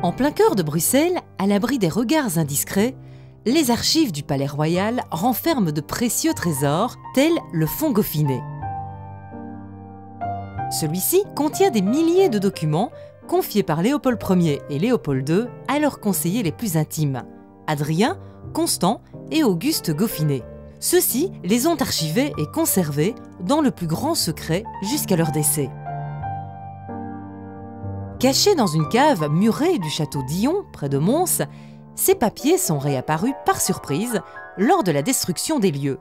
En plein cœur de Bruxelles, à l'abri des regards indiscrets, les archives du Palais Royal renferment de précieux trésors, tels le fonds Goffinet. Celui-ci contient des milliers de documents confiés par Léopold Ier et Léopold II à leurs conseillers les plus intimes, Adrien, Constant et Auguste Goffinet. Ceux-ci les ont archivés et conservés dans le plus grand secret jusqu'à leur décès. Cachés dans une cave murée du château d'Illon, près de Mons, ces papiers sont réapparus par surprise lors de la destruction des lieux.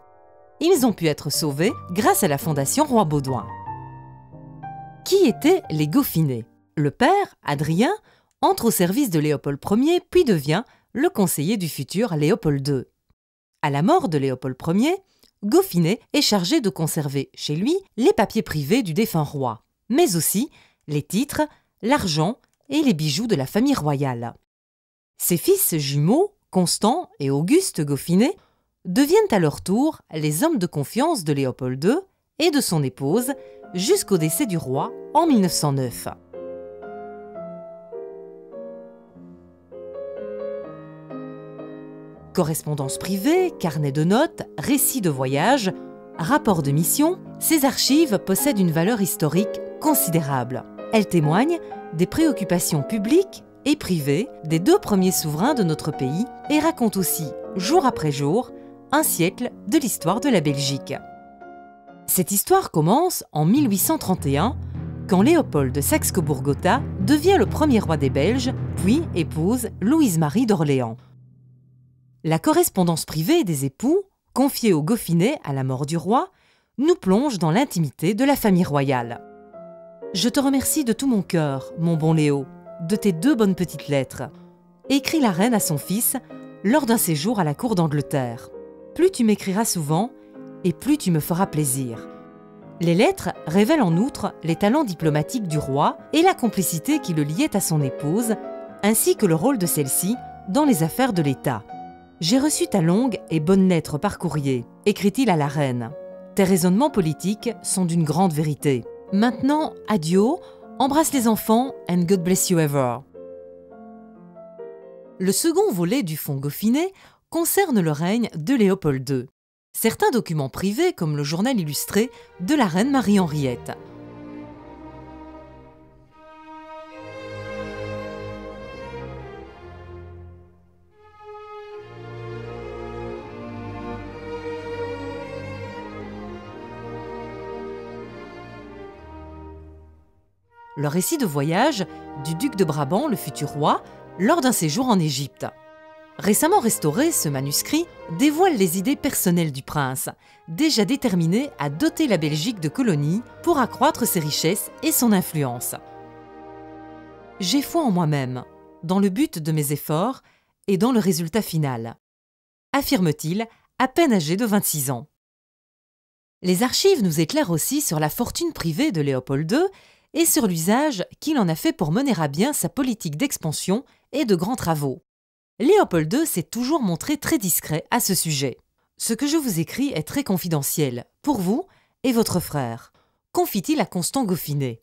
Ils ont pu être sauvés grâce à la Fondation Roi Baudouin. Qui étaient les Goffinet? Le père, Adrien, entre au service de Léopold Ier puis devient le conseiller du futur Léopold II. À la mort de Léopold Ier, Goffinet est chargé de conserver chez lui les papiers privés du défunt roi, mais aussi les titres, l'argent et les bijoux de la famille royale. Ses fils jumeaux, Constant et Auguste Goffinet, deviennent à leur tour les hommes de confiance de Léopold II et de son épouse jusqu'au décès du roi en 1909. Correspondance privée, carnet de notes, récits de voyage, rapports de mission, ces archives possèdent une valeur historique considérable. Elles témoignent des préoccupations publiques et privées des deux premiers souverains de notre pays et racontent aussi, jour après jour, un siècle de l'histoire de la Belgique. Cette histoire commence en 1831, quand Léopold de Saxe-Cobourg-Gotha devient le premier roi des Belges, puis épouse Louise-Marie d'Orléans. La correspondance privée des époux, confiée aux Goffinet à la mort du roi, nous plonge dans l'intimité de la famille royale. Je te remercie de tout mon cœur, mon bon Léo, de tes 2 bonnes petites lettres, écrit la reine à son fils lors d'un séjour à la cour d'Angleterre. Plus tu m'écriras souvent, et plus tu me feras plaisir. Les lettres révèlent en outre les talents diplomatiques du roi et la complicité qui le liait à son épouse, ainsi que le rôle de celle-ci dans les affaires de l'État. J'ai reçu ta longue et bonne lettre par courrier, écrit-il à la reine. Tes raisonnements politiques sont d'une grande vérité. Maintenant, adieu, embrasse les enfants and God bless you ever. Le second volet du fonds Goffinet concerne le règne de Léopold II. Certains documents privés, comme le journal illustré de la reine Marie-Henriette. Le récit de voyage du duc de Brabant, le futur roi, lors d'un séjour en Égypte. Récemment restauré, ce manuscrit dévoile les idées personnelles du prince, déjà déterminé à doter la Belgique de colonies pour accroître ses richesses et son influence. J'ai foi en moi-même, dans le but de mes efforts et dans le résultat final, affirme-t-il, à peine âgé de 26 ans. Les archives nous éclairent aussi sur la fortune privée de Léopold II et sur l'usage qu'il en a fait pour mener à bien sa politique d'expansion et de grands travaux. Léopold II s'est toujours montré très discret à ce sujet. Ce que je vous écris est très confidentiel, pour vous et votre frère, confie-t-il à Constant Goffinet.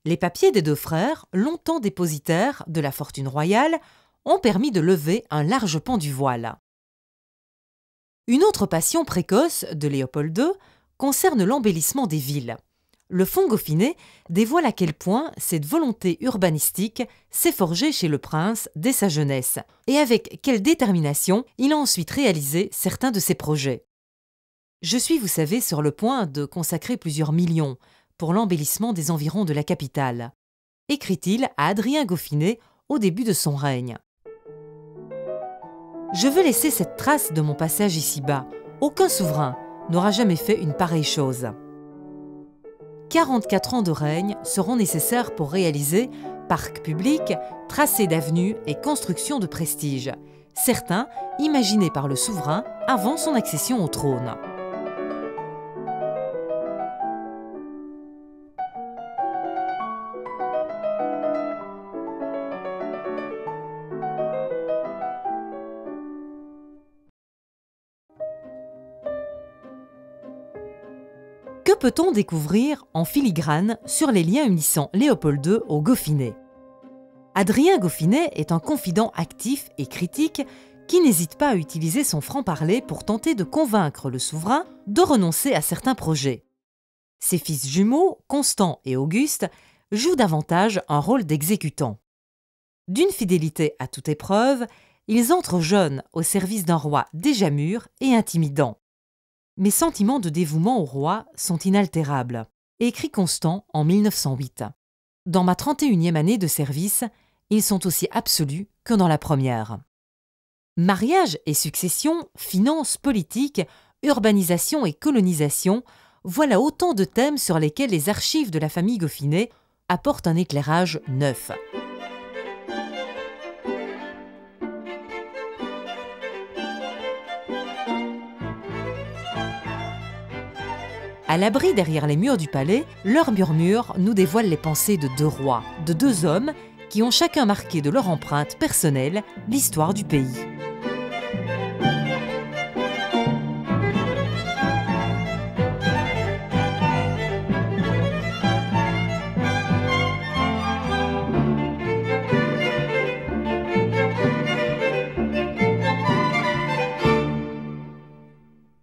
Les papiers des 2 frères, longtemps dépositaires de la fortune royale, ont permis de lever un large pan du voile. Une autre passion précoce de Léopold II concerne l'embellissement des villes. Le fonds Goffinet dévoile à quel point cette volonté urbanistique s'est forgée chez le prince dès sa jeunesse et avec quelle détermination il a ensuite réalisé certains de ses projets. Je suis, vous savez, sur le point de consacrer plusieurs millions pour l'embellissement des environs de la capitale, écrit-il à Adrien Goffinet au début de son règne. Je veux laisser cette trace de mon passage ici-bas. Aucun souverain n'aura jamais fait une pareille chose. 44 ans de règne seront nécessaires pour réaliser parcs publics, tracés d'avenues et constructions de prestige, certains imaginés par le souverain avant son accession au trône. Que peut-on découvrir en filigrane sur les liens unissant Léopold II au Goffinet? Adrien Goffinet est un confident actif et critique qui n'hésite pas à utiliser son franc-parler pour tenter de convaincre le souverain de renoncer à certains projets. Ses fils jumeaux, Constant et Auguste, jouent davantage un rôle d'exécutants. D'une fidélité à toute épreuve, ils entrent jeunes au service d'un roi déjà mûr et intimidant. Mes sentiments de dévouement au roi sont inaltérables, écrit Constant en 1908. Dans ma 31e année de service, ils sont aussi absolus que dans la première. Mariage et succession, finances, politique, urbanisation et colonisation, voilà autant de thèmes sur lesquels les archives de la famille Goffinet apportent un éclairage neuf. À l'abri derrière les murs du palais, leur murmure nous dévoile les pensées de deux rois, de deux hommes qui ont chacun marqué de leur empreinte personnelle l'histoire du pays.